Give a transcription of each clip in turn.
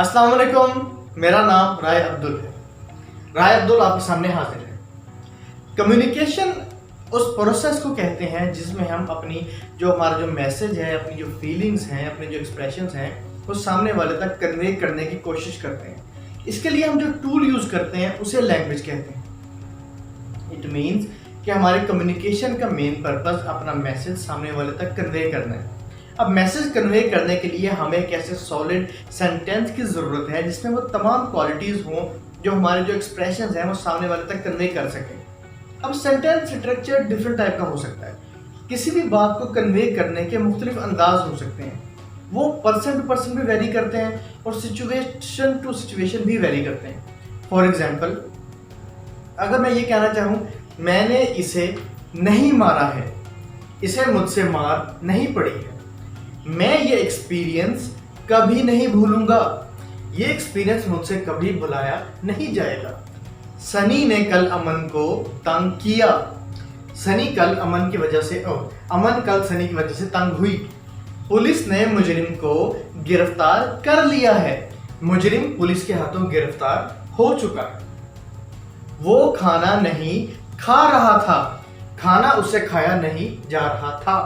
अस्सलाम वालेकुम, मेरा नाम राय अब्दुल है। राय अब्दुल आपके सामने हाजिर है। कम्युनिकेशन उस प्रोसेस को कहते हैं जिसमें हम अपनी हमारा जो मैसेज है, अपनी जो फीलिंग्स हैं, अपने जो एक्सप्रेशंस हैं, वो सामने वाले तक कन्वे करने की कोशिश करते हैं। इसके लिए हम जो टूल यूज़ करते हैं उसे लैंग्वेज कहते हैं। इट मीन्स कि हमारे कम्युनिकेशन का मेन पर्पस अपना मैसेज सामने वाले तक कन्वे करना है। अब मैसेज कन्वे करने के लिए हमें एक ऐसे सॉलिड सेंटेंस की ज़रूरत है जिसमें वो तमाम क्वालिटीज़ हों जो हमारे जो एक्सप्रेशंस हैं वो सामने वाले तक कन्वे कर सकें। अब सेंटेंस स्ट्रक्चर डिफरेंट टाइप का हो सकता है। किसी भी बात को कन्वे करने के मुख्तलिफ अंदाज हो सकते हैं। वो पर्सन टू पर्सन भी वेरी करते हैं और सिचुएशन टू सिचुएशन भी वेरी करते हैं। फॉर एग्जाम्पल, अगर मैं ये कहना चाहूँ मैंने इसे नहीं मारा है, इसे मुझसे मार नहीं पड़ी है, मैं ये एक्सपीरियंस कभी नहीं भूलूंगा, ये एक्सपीरियंस मुझसे कभी भुलाया नहीं जाएगा। सनी ने कल अमन को तंग किया। सनी कल अमन की वजह से अमन कल सनी की वजह से तंग हुई। पुलिस ने मुजरिम को गिरफ्तार कर लिया है। मुजरिम पुलिस के हाथों गिरफ्तार हो चुका है। वो खाना नहीं खा रहा था, खाना उसे खाया नहीं जा रहा था।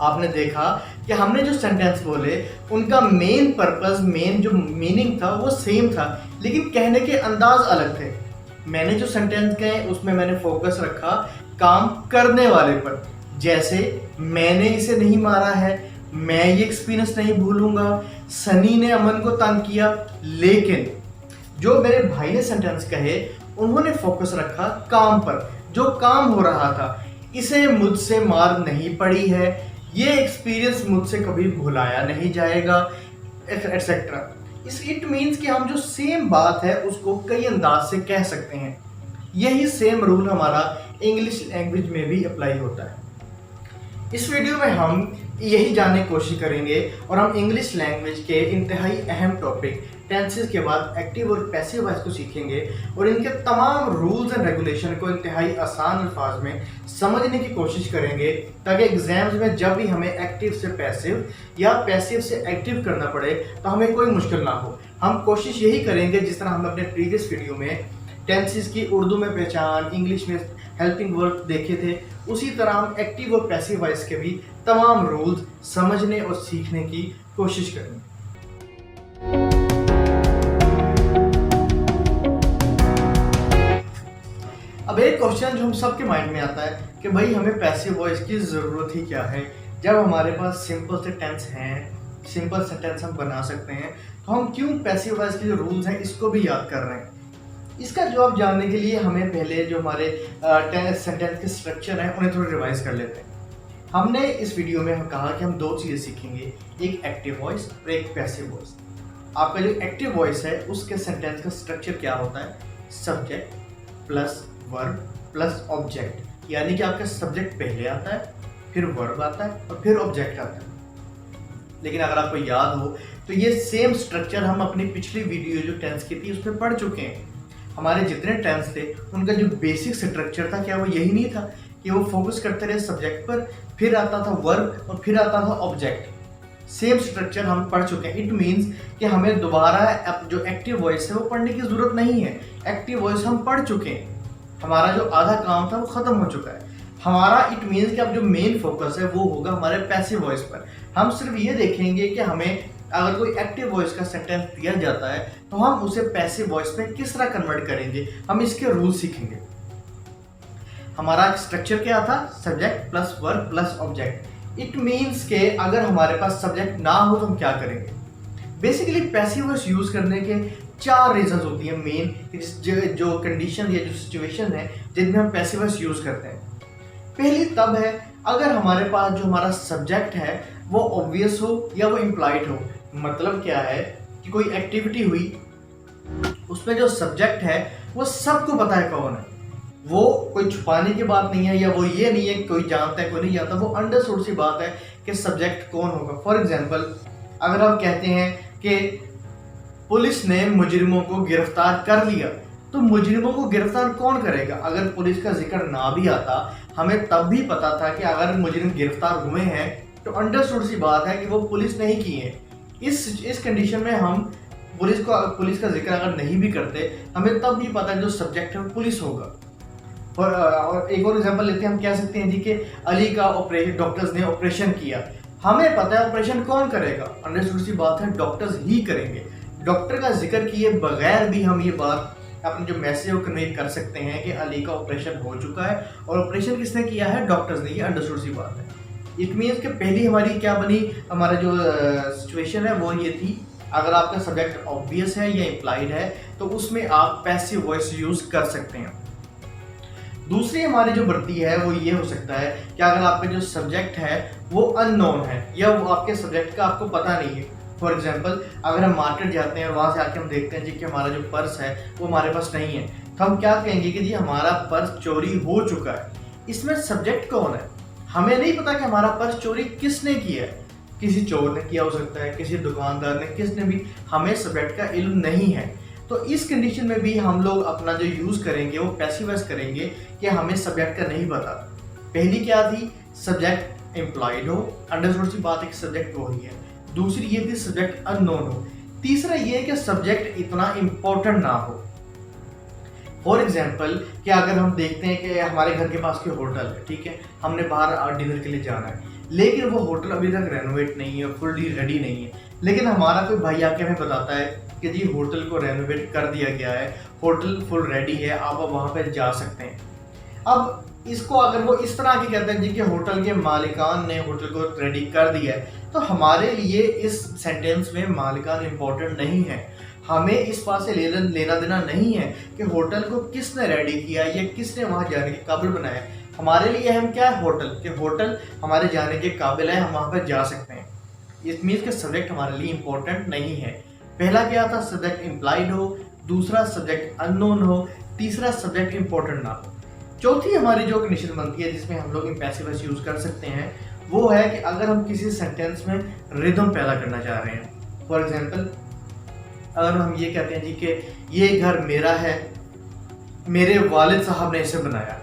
आपने देखा कि हमने जो सेंटेंस बोले उनका मेन पर्पस, मेन जो मीनिंग था वो सेम था, लेकिन कहने के अंदाज अलग थे। मैंने जो सेंटेंस कहे उसमें मैंने फोकस रखा काम करने वाले पर, जैसे मैंने इसे नहीं मारा है, मैं ये एक्सपीरियंस नहीं भूलूंगा, सनी ने अमन को तंग किया। लेकिन जो मेरे भाई ने सेंटेंस कहे उन्होंने फोकस रखा काम पर, जो काम हो रहा था। इसे मुझसे मार नहीं पड़ी है, ये एक्सपीरियंस मुझसे कभी भुलाया नहीं जाएगा, एक्सेट्रा। इट मीन्स कि हम जो सेम बात है उसको कई अंदाज से कह सकते हैं। यही सेम रूल हमारा इंग्लिश लैंग्वेज में भी अप्लाई होता है। इस वीडियो में हम यही जानने की कोशिश करेंगे और हम इंग्लिश लैंग्वेज के इंतहाई अहम टॉपिक टेंसेस के बाद एक्टिव और पैसिव वॉइस को सीखेंगे और इनके तमाम रूल्स एंड रेगुलेशन को इंतहाई आसान अल्फाज में समझने की कोशिश करेंगे, ताकि एग्जाम्स में जब भी हमें एक्टिव से पैसिव या पैसिव से एक्टिव करना पड़े तो हमें कोई मुश्किल ना हो। हम कोशिश यही करेंगे जिस तरह हम अपने प्रीवियस वीडियो में टेंसेस की उर्दू में पहचान, इंग्लिश में हेल्पिंग वर्ब देखे थे, उसी तरह हम एक्टिव और पैसिव वॉइस के भी तमाम रूल्स समझने और सीखने की कोशिश करेंगे। अब एक क्वेश्चन जो हम सबके माइंड में आता है कि भाई हमें पैसिव वॉइस की ज़रूरत ही क्या है, जब हमारे पास सिंपल से टेंस हैं, सिंपल सेंटेंस हम बना सकते हैं, तो हम क्यों पैसिव वॉइस के जो रूल्स हैं इसको भी याद कर रहे हैं। इसका जवाब जानने के लिए हमें पहले जो हमारे सेंटेंस के स्ट्रक्चर हैं उन्हें थोड़ा रिवाइज कर लेते हैं। हमने इस वीडियो में कहा कि हम दो चीज़ें सीखेंगे, एक एक्टिव वॉइस और एक पैसिव वॉइस। आपका जो एक्टिव वॉइस है उसके सेंटेंस का स्ट्रक्चर क्या होता है, subject plus verb plus object, यानी कि आपका सब्जेक्ट पहले आता है, फिर वर्ब आता है और फिर ऑब्जेक्ट आता है। लेकिन अगर आपको याद हो तो ये सेम स्ट्रक्चर हम अपनी पिछली वीडियो जो टेंस की थी उसमें पढ़ चुके हैं। हमारे जितने टेंस थे उनका जो बेसिक स्ट्रक्चर था क्या वो यही नहीं था कि वो फोकस करते रहे सब्जेक्ट पर, फिर आता था वर्ब और फिर आता था ऑब्जेक्ट। सेम स्ट्रक्चर हम पढ़ चुके हैं। इट मीन्स कि हमें दोबारा जो एक्टिव वॉइस है वो पढ़ने की जरूरत नहीं है। एक्टिव वॉइस हम पढ़ चुके हैं, हमारा जो आधा काम था वो खत्म हो चुका है। हमारा इट मीन्स कि अब जो मेन फोकस है वो होगा हमारे पैसिव वॉइस पर। हम सिर्फ ये देखेंगे कि हमें अगर कोई एक्टिव वॉइस का सेंटेंस दिया जाता है तो हम उसे पैसिव वॉइस में किस तरह कन्वर्ट करेंगे, हम इसके रूल सीखेंगे। हमारा स्ट्रक्चर क्या था, subject plus verb plus object. It means के अगर हमारे पास सब्जेक्ट ना हो तो हम क्या करेंगे। बेसिकली पैसिव वॉइस यूज करने के 4 रीजंस होती हैं मेन, जो कंडीशन या जो सिचुएशन है जिनमें हम पैसिव वॉइस यूज करते हैं। पहली तब है अगर हमारे पास जो हमारा सब्जेक्ट है वो ऑब्वियस हो या वो इम्प्लाइड हो। मतलब क्या है कि कोई एक्टिविटी हुई उसमें जो सब्जेक्ट है वो सबको पता है कौन है, वो कोई छुपाने की बात नहीं है, या वो ये नहीं है कि कोई जानता है कोई नहीं जानता, वो अंडरस्टूड सी बात है कि सब्जेक्ट कौन होगा। फॉर एग्जाम्पल, अगर आप कहते हैं कि पुलिस ने मुजरिमों को गिरफ्तार कर लिया, तो मुजरिमों को गिरफ्तार कौन करेगा। अगर पुलिस का जिक्र ना भी आता हमें तब भी पता था कि अगर मुजरिम गिरफ्तार हुए हैं तो अंडरस्टूड सी बात है कि वो पुलिस नहीं की है। इस कंडीशन में हम पुलिस का जिक्र अगर नहीं भी करते, हमें तब भी पता है जो सब्जेक्ट है वो पुलिस होगा। और एक और एग्जांपल लेते हैं, हम कह सकते हैं जी कि अली का ऑपरेशन, डॉक्टर्स ने ऑपरेशन किया, हमें पता है ऑपरेशन कौन करेगा, अंडरस्टूड सी बात है, डॉक्टर्स ही करेंगे। डॉक्टर का जिक्र किए बगैर भी हम ये बात अपने जो मैसेज को कन्वे कर सकते हैं कि अली का ऑपरेशन हो चुका है, और ऑपरेशन किसने किया है, डॉक्टर्स ने, ये अंडरस्टूड सी बात है। इट मीन्स कि पहली हमारी क्या बनी, हमारा जो सिचुएशन है वो ये थी, अगर आपका सब्जेक्ट ऑब्वियस है या इम्प्लाइड है तो उसमें आप पैसिव वॉइस यूज कर सकते हैं। दूसरी हमारी जो बढ़ती है वो ये हो सकता है कि अगर आपका जो सब्जेक्ट है वो अननोन है, या वो आपके सब्जेक्ट का आपको पता नहीं है। फॉर एग्जाम्पल, अगर हम मार्केट जाते हैं और वहाँ से आके हम देखते हैं जी कि हमारा जो पर्स है वो हमारे पास नहीं है, तो हम क्या कहेंगे कि जी हमारा पर्स चोरी हो चुका है। इसमें सब्जेक्ट कौन है, हमें नहीं पता कि हमारा पर्स चोरी किसने किया है। किसी चोर ने किया हो सकता है, किसी दुकानदार ने, किसने भी, हमें सब्जेक्ट का इल्म नहीं है। तो इस कंडीशन में भी हम लोग अपना जो यूज़ करेंगे वो पैसिव वॉइस करेंगे कि हमें सब्जेक्ट का नहीं पता। पहली क्या थी, सब्जेक्ट एम्प्लॉयड हो, अंडरस्टूड सी बात है कि सब्जेक्ट वही है। दूसरी ये थी सब्जेक्ट अननोन हो। तीसरा ये है कि सब्जेक्ट इतना इम्पोर्टेंट ना हो। फॉर एग्जाम्पल कि अगर हम देखते हैं कि हमारे घर के पास कोई होटल है, ठीक है, हमने बाहर डिनर के लिए जाना है, लेकिन वो होटल अभी तक रेनोवेट नहीं है, फुल्ली रेडी नहीं है, लेकिन हमारा कोई भाई आके हमें बताता है कि जी होटल को रेनोवेट कर दिया गया है, होटल फुल रेडी है, आप वहाँ पर जा सकते हैं। अब इसको अगर वो इस तरह की कहते हैं जी कि होटल के मालिकान ने होटल को रेडी कर दिया है, तो हमारे लिए इस सेंटेंस में मालिकान इम्पोर्टेंट नहीं है। हमें इस बात से लेना देना नहीं है कि होटल को किसने रेडी किया या किसने वहाँ जाने के काबिल बनाया। हमारे लिए अहम क्या है, होटल, कि होटल हमारे जाने के काबिल है, हम वहाँ पर जा सकते हैं। इट मीन्स के सब्जेक्ट हमारे लिए इम्पोर्टेंट नहीं है। पहला क्या था, सब्जेक्ट इम्प्लाइड हो, दूसरा सब्जेक्ट अननोन हो, तीसरा सब्जेक्ट इम्पोर्टेंट ना हो। चौथी हमारी जो कंडीशन बनती है जिसमें हम लोग पैसिव वॉइस यूज कर सकते हैं वो है कि अगर हम किसी सेंटेंस में रिदम पैदा करना चाह रहे हैं। फॉर एग्जाम्पल, अगर हम ये कहते हैं जी कि ये घर मेरा है, मेरे वालिद साहब ने इसे बनाया,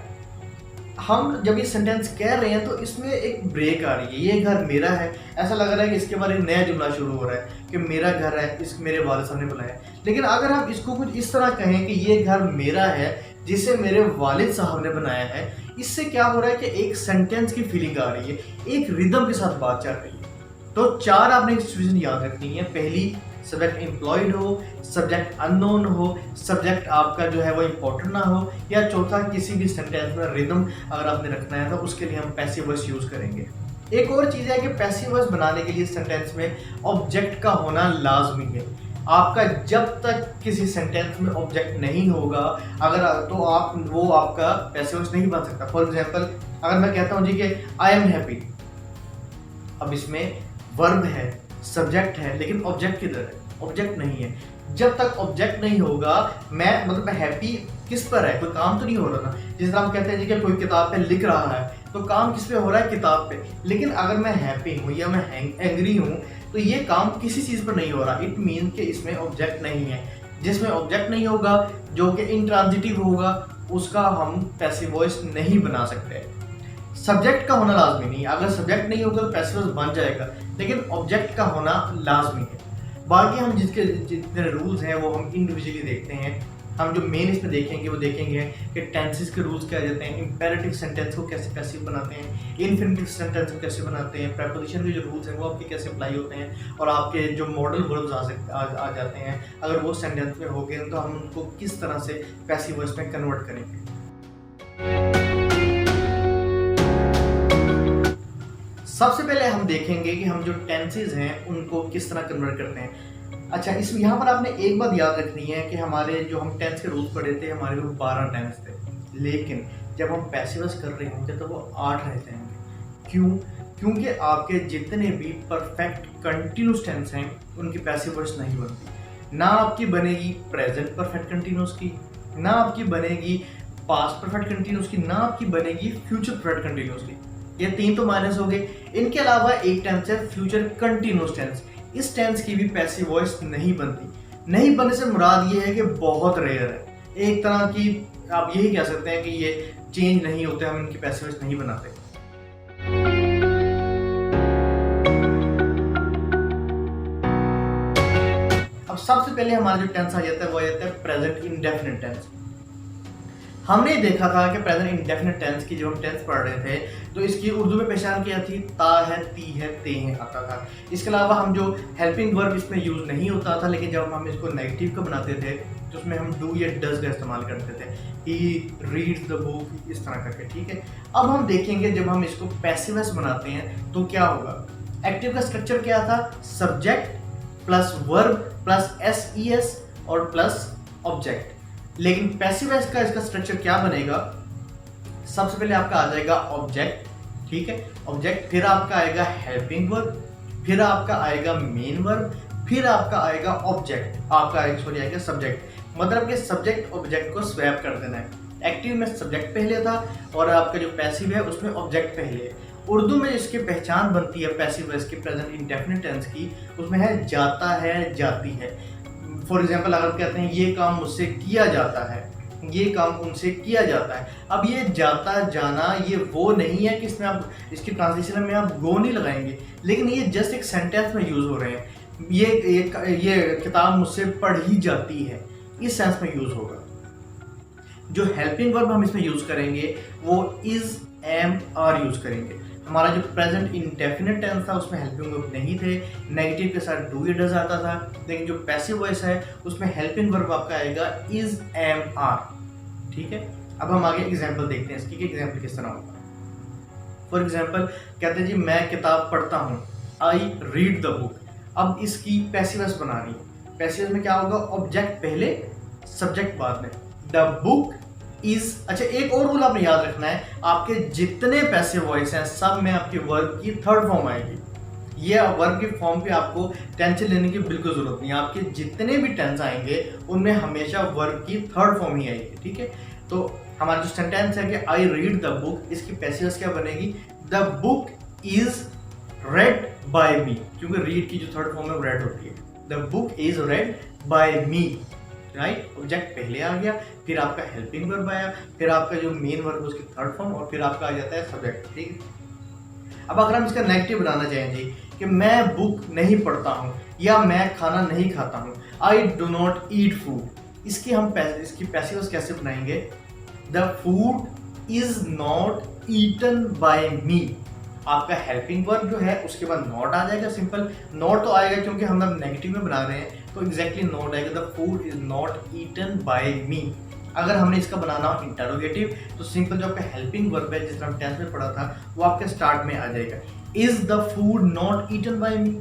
हम जब ये सेंटेंस कह रहे हैं तो इसमें एक ब्रेक आ रही है। ये घर मेरा है, ऐसा लग रहा है कि इसके बारे में नया जुमला शुरू हो रहा है कि मेरा घर है, इस मेरे वालिद साहब ने बनाया। लेकिन अगर हम इसको कुछ इस तरह कहें कि ये घर मेरा है जिसे मेरे वालिद साहब ने बनाया है, इससे क्या हो रहा है कि एक सेंटेंस की फीलिंग आ रही है, एक रिदम के साथ बात चल रही है। तो चार आपने सिचुएशन याद रखनी है। पहली, सब्जेक्ट एम्प्लॉयड हो, सब्जेक्ट अननोन हो, सब्जेक्ट आपका जो है वो इम्पोर्टेंट ना हो, या चौथा, किसी भी सेंटेंस में रिदम अगर आपने रखना है तो उसके लिए हम पैसिव वॉइस यूज करेंगे। एक और चीज़ है कि पैसिव वॉइस बनाने के लिए सेंटेंस में ऑब्जेक्ट का होना लाजमी है। आपका जब तक किसी सेंटेंस में ऑब्जेक्ट नहीं होगा अगर तो आपका पैसिव वॉइस नहीं बन सकता। फॉर एग्जाम्पल, अगर मैं कहता हूँ जी कि आई एम हैप्पी, अब इसमें वर्ब है, सब्जेक्ट है, लेकिन ऑब्जेक्ट किधर है, ऑब्जेक्ट नहीं है। जब तक ऑब्जेक्ट नहीं होगा, मैं हैप्पी किस पर है, कोई काम तो नहीं हो रहा ना। जिस तरह हम कहते हैं जी कि कोई किताब पे लिख रहा है तो काम किस पे हो रहा है, किताब पे। लेकिन अगर मैं हैप्पी हूँ या मैं एंग्री हूँ तो ये काम किसी चीज़ पर नहीं हो रहा। इट मीन कि इसमें ऑब्जेक्ट नहीं है। जिसमें ऑब्जेक्ट नहीं होगा, जो कि इंट्रांजिटिव होगा, उसका हम पैसिव वॉइस नहीं बना सकते। सब्जेक्ट का होना लाजमी नहीं, अगर सब्जेक्ट नहीं होगा तो पैसिव वॉइस बन जाएगा, लेकिन ऑब्जेक्ट का होना लाजमी है। बाकी हम जितने रूल्स हैं वो हम इंडिविजुअली देखते हैं। हम जो मेन इसमें देखेंगे वो देखेंगे कि टेंसेस के रूल्स क्या जाते हैं, इंपेरेटिव सेंटेंस को कैसे पैसिव बनाते हैं, इन्फिनिटिव सेंटेंस को कैसे बनाते हैं, प्रीपोजिशन के जो रूल्स हैं वो आपके कैसे अप्लाई होते हैं, और आपके जो मॉडल वर्ब्स आ जाते हैं अगर वो सेंटेंस में हो गए तो हम उनको किस तरह से पैसिव वॉइस में कन्वर्ट करेंगे। सबसे पहले हम देखेंगे कि हम जो टेंसेस हैं उनको किस तरह कन्वर्ट करते हैं। अच्छा, इसमें यहाँ पर आपने एक बात याद रखनी है कि हमारे जो हम टेंस के रूल्स पढ़े थे, हमारे वो 12 टेंस थे, लेकिन जब हम पैसिव वॉइस कर रहे होंगे तो वो 8 रह जाएंगे। क्यों? क्योंकि आपके जितने भी परफेक्ट कंटिन्यूस टेंस हैं उनकी पैसिव वॉइस नहीं बनती। ना आपकी बनेगी प्रेजेंट परफेक्ट कंटिन्यूस की, ना आपकी बनेगी पास्ट परफेक्ट कंटिन्यूस की, ना आपकी बनेगी फ्यूचर परफेक्ट कंटिन्यूस की। ये 3 तो माइनस हो गए। इनके अलावा एक टेंस है फ्यूचर कंटिन्यूस टेंस। इस टेंस की भी पैसिव वॉइस नहीं बनती। नहीं बनने से मुराद ये है कि बहुत रेयर है, एक तरह की आप यही कह सकते हैं कि ये चेंज नहीं होते, हम इनकी पैसिव वॉइस नहीं बनाते। अब सबसे पहले हमारा जो टेंस आ जाता है वो आ जाता है प्रेजेंट इंडेफिनिट टेंस। हमने देखा था कि प्रेजेंट इंडेफिनिट टेंस की जब हम टेंस पढ़ रहे थे तो इसकी उर्दू में पहचान क्या थी, ता है, ती है, ते है आता था। इसके अलावा हम जो हेल्पिंग वर्ब इसमें यूज नहीं होता था, लेकिन जब हम इसको नेगेटिव का बनाते थे तो उसमें हम डू या डज का इस्तेमाल करते थे, ही रीड्स द बुक, इस तरह करके। ठीक है, अब हम देखेंगे जब हम इसको पैसिव वॉइस बनाते हैं तो क्या होगा। एक्टिव का स्ट्रक्चर क्या था, subject plus verb plus S और प्लस ऑब्जेक्ट। लेकिन पैसिव वॉइस का इसका स्ट्रक्चर क्या बनेगा, सबसे पहले आपका आ जाएगा ऑब्जेक्ट। ठीक है, ऑब्जेक्ट, फिर आपका आएगा हेल्पिंग वर्ब, फिर आपका आएगा मेन वर्ब, फिर आपका आएगा ऑब्जेक्ट, आपका आएगा सब्जेक्ट। मतलब कि सब्जेक्ट ऑब्जेक्ट को स्वैप कर देना है। एक्टिव में सब्जेक्ट पहले था और आपका जो पैसिव है उसमें ऑब्जेक्ट पहले है। उर्दू में इसकी पहचान बनती है पैसिव वॉइस की, प्रेजेंट इंडेफिनिट टेंस की, उसमें है जाता है, जाती है। फॉर एग्जाम्पल अगर कहते हैं ये काम मुझसे किया जाता है, ये काम उनसे किया जाता है। अब ये जाता जाना ये वो नहीं है कि इसमें आप इसकी ट्रांसलेशन में आप गो नहीं लगाएंगे, लेकिन ये जस्ट एक सेंटेंस में यूज हो रहे हैं। ये किताब मुझसे पढ़ी जाती है, इस सेंस में यूज होगा। जो हेल्पिंग वर्ब हम इसमें यूज करेंगे वो इज, एम, आर यूज करेंगे। हमारा जो प्रेजेंट इंडेफिनिट टेंस था उसमें हेल्पिंग वर्ब नहीं थे, नेगेटिव के साथ डू या डज आता था। लेकिन जो पैसिव वॉइस है उसमें हेल्पिंग वर्ब आपका आएगा इज, एम, आर। ठीक है, अब हम आगे एग्जांपल देखते हैं इसकी कि एग्जांपल किस तरह होगा। फॉर एग्जांपल कहते हैं जी मैं किताब पढ़ता हूँ, आई रीड द बुक। अब इसकी पैसिव वॉइस बनानी है। पैसिव वॉइस में क्या होगा, ऑब्जेक्ट पहले, सब्जेक्ट बाद में। द बुक इज, अच्छा एक और रूल आपने याद रखना है, आपके जितने पैसिव वॉइस हैं सब में आपकी वर्ब की थर्ड फॉर्म आएगी। ये वर्ब की फॉर्म पे आपको टेंशन लेने की बिल्कुल जरूरत नहीं है। आपके जितने भी टेंस आएंगे उनमें हमेशा वर्ब की थर्ड फॉर्म ही आएगी। ठीक है, तो हमारा जो सेंटेंस है कि आई रीड द बुक, इसकी पैसिव वॉइस क्या बनेगी, the book is read by me, क्योंकि रीड की जो थर्ड फॉर्म है वो रेड होती है। The book is read by me, right. Object पहले आ गया, फिर आपका हेल्पिंग वर्ब आया, फिर आपका जो मेन वर्ब उसकी थर्ड फॉर्म, और फिर आपका आ जाता है सब्जेक्ट। ठीक है, अब अगर हम इसका नेगेटिव बनाना चाहें जी कि मैं बुक नहीं पढ़ता हूँ या मैं खाना नहीं खाता हूँ, I do not eat food, इसकी पैसिव वॉइस कैसे बनाएंगे, the food is not eaten by me. आपका हेल्पिंग वर्ब जो है उसके बाद नॉट आ जाएगा, सिंपल नॉट तो आएगा क्योंकि हम नेगेटिव में बना रहे हैं, तो एग्जैक्टली नॉट आएगा, the food is not eaten by me. अगर हमने इसका बनाना हो इंटरोगेटिव तो सिंपल जो आपका हेल्पिंग वर्ब है जिस तरह हम टेंस में पढ़ा था वो आपके स्टार्ट में आ जाएगा, is the food not eaten by me,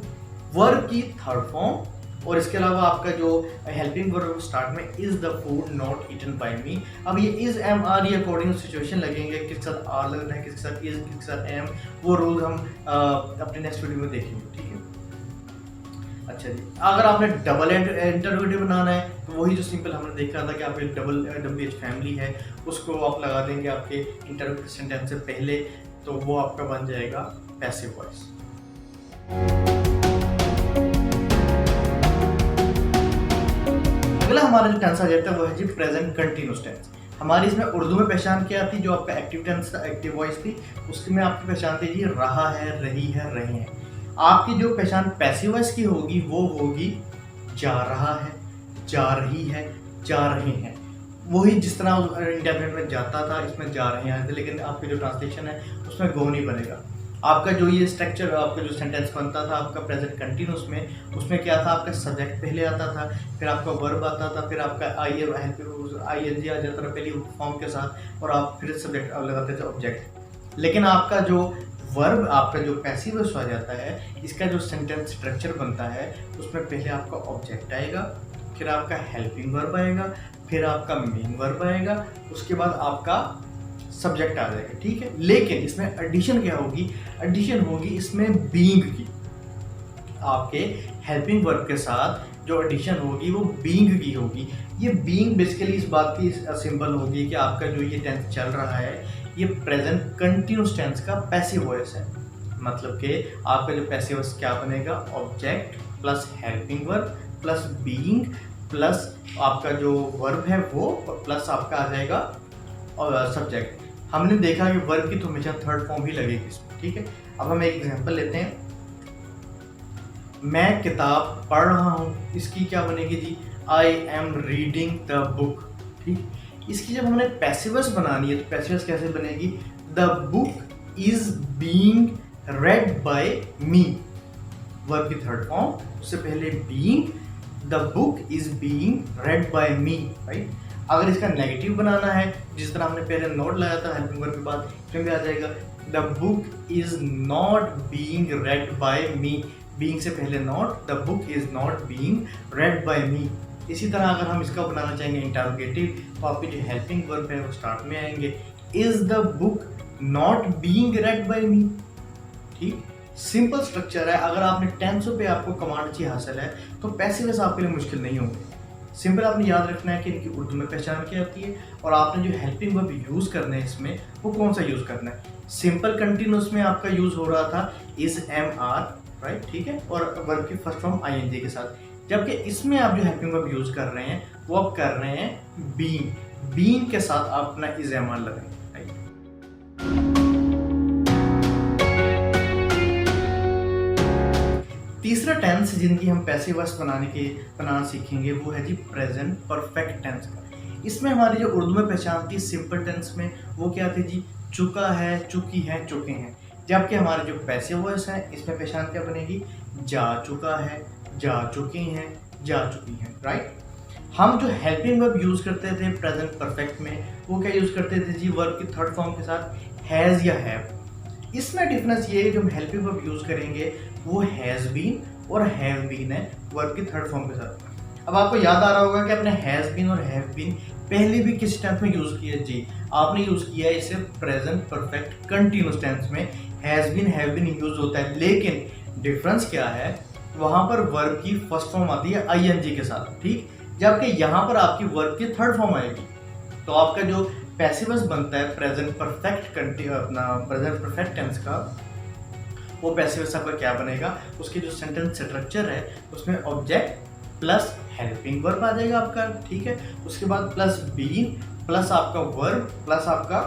verb की थर्ड फॉर्म, और इसके अलावा आपका जो हेल्पिंग वर्ब स्टार्ट में is the food not eaten by me. अब ये इज, एम, आर ये अकॉर्डिंग सिचुएशन लगेंगे, किसके साथ आर लगना है, किसके साथ इज, किसके साथ एम, वो रूल हम अपने नेक्स्ट वीडियो में देखेंगे। ठीक है, अच्छा जी, अगर आपने डबल इंटरोगेटिव बनाना है तो वही जो सिंपल हमने देखा था कि आपके डबल फैमिली है उसको आप लगा देंगे आपके इंटरोगेटिव सेंटेंस से पहले, तो वो आपका बन जाएगा पैसिव वॉइस। अगला हमारा जो टेंस आ जाता है वो है जी प्रेजेंट कंटिन्यूअस टेंस। हमारी इसमें उर्दू में पहचान क्या थी, जो आपका एक्टिव टेंस था, एक्टिव वॉइस थी, उसमें आपकी पहचान थी जी रहा है, रही है, रहे हैं। आपकी जो पहचान पैसिव वॉइस की होगी वो होगी जा रहा है, जा रही है, जा रहे हैं। वही जिस तरह इंडेफिनिट में जाता था इसमें जा रहे हैं, लेकिन आपकी जो ट्रांसलेशन है उसमें गो नहीं बनेगा। आपका जो ये स्ट्रक्चर, आपका जो सेंटेंस बनता था आपका प्रेजेंट कंटिन्यूअस में, उसमें क्या था, आपका सब्जेक्ट पहले आता था, फिर आपका वर्ब आता था, फिर आपका आई एन जी आ जाता था पहली फॉर्म के साथ, और आप फिर सब्जेक्ट लगाते थे ऑब्जेक्ट। लेकिन आपका जो वर्ब, आपका जो पैसिव वॉइस आ जाता है, इसका जो सेंटेंस स्ट्रक्चर बनता है उसमें पहले आपका ऑब्जेक्ट आएगा, फिर आपका हेल्पिंग वर्ब आएगा, फिर आपका मेन वर्ब आएगा, उसके बाद आपका सब्जेक्ट आ जाएगा। ठीक है, लेकिन इसमें एडिशन क्या होगी, एडिशन होगी इसमें बीइंग की। आपके हेल्पिंग वर्ब के साथ जो एडिशन होगी वो बीइंग की होगी। ये बीइंग बेसिकली इस बात की सिंबल होगी कि आपका जो ये टेंस चल रहा है ये प्रेजेंट कंटिन्यूअस टेंस का पैसिव वॉइस है। मतलब कि आपका जो पैसिव वॉइस क्या बनेगा, object plus helping verb plus being plus आपका जो वर्ब है वो, प्लस आपका आ जाएगा और सब्जेक्ट। हमने देखा कि वर्ब की तो हमेशा थर्ड फॉर्म ही लगेगी इसमें। ठीक है, अब हम एक एग्जांपल लेते हैं। मैं किताब पढ़ रहा हूँ, इसकी क्या बनेगी जी, I am reading the book. ठीक, इसकी जब हमने पैसिवस बनानी है तो पैसिवस कैसे बनेगी, the book is being read by me, verb की थर्ड फॉर्म, उससे पहले being, the book is being read by me, right. अगर इसका नेगेटिव बनाना है, जिस तरह हमने पहले नॉट लगाया था हेल्पिंग वर्ब के बाद, इसमें भी आ जाएगा the book is not being read by me, being से पहले not, the book is not being read by me. इसी तरह अगर हम इसका बनाना चाहेंगे इंटरोगेटिव, तो आपकी जो हेल्पिंग वर्ब है वो स्टार्ट में आएंगे, is the book not being read by me. ठीक, सिंपल स्ट्रक्चर है। अगर आपने टेंसों पे आपको कमांड अच्छी हासिल है तो पैसिवस आपके लिए मुश्किल नहीं होंगे। सिंपल आपने याद रखना है कि इनकी उर्दू में पहचान क्या होती है और आपने जो हेल्पिंग वर्ब यूज़ करना है इसमें वो कौन सा यूज़ करना है। सिंपल कंटिन्यूस में आपका यूज़ हो रहा था इज एम आर, राइट, ठीक है, और वर्ब की first form I N G के साथ, जबकि इसमें आप जो हेल्पिंग वर्ब यूज़ कर रहे हैं वो आप कर रहे हैं बीइंग, बीइंग के साथ आप अपना इज एम आर लगाएंगे, राइट। तीसरा टेंस जिनकी हम पैसिव वॉइस बनाना सीखेंगे वो है जी प्रेजेंट परफेक्ट टेंस का। इसमें हमारी जो उर्दू में पहचान थी सिंपल टेंस में वो क्या थी जी, चुका है, चुकी है, चुके हैं, जबकि हमारे जो पैसिव वॉइस है इसमें पहचान क्या बनेगी, जा चुका है, जा चुके हैं, जा चुकी हैं, राइट। हम जो हेल्पिंग वर्ब यूज़ करते थे प्रेजेंट परफेक्ट में वो क्या यूज़ करते थे जी, वर्ब की थर्ड फॉर्म के साथ हैज़ या हैव। इसमें डिफरेंस ये है जो हम हेल्पिंग वर्ब यूज़ करेंगे वो हैज़ बीन और हैव बीन है वर्ब की थर्ड फॉर्म के साथ। अब आपको याद आ रहा होगा कि आपने हैज़ बीन और हैव बीन पहले भी किस टेंस में यूज़ किया जी, आपने यूज़ किया है इसे प्रेजेंट परफेक्ट कंटिन्यूस टेंस में has been have been use होता है, लेकिन डिफरेंस क्या है, वहाँ पर वर्ब की फर्स्ट फॉर्म आती है आई एन जी के साथ, ठीक, जबकि यहाँ पर आपकी वर्ब की थर्ड फॉर्म आएगी। तो आपका जो पैसिवस बनता है प्रेजेंट परफेक्ट अपना प्रेजेंट परफेक्ट टेंस का, वो पैसिवस आपका क्या बनेगा, उसकी जो सेंटेंस स्ट्रक्चर है उसमें ऑब्जेक्ट प्लस हेल्पिंग वर्ब आ जाएगा आपका, ठीक है, उसके बाद प्लस बीन प्लस आपका वर्ब प्लस आपका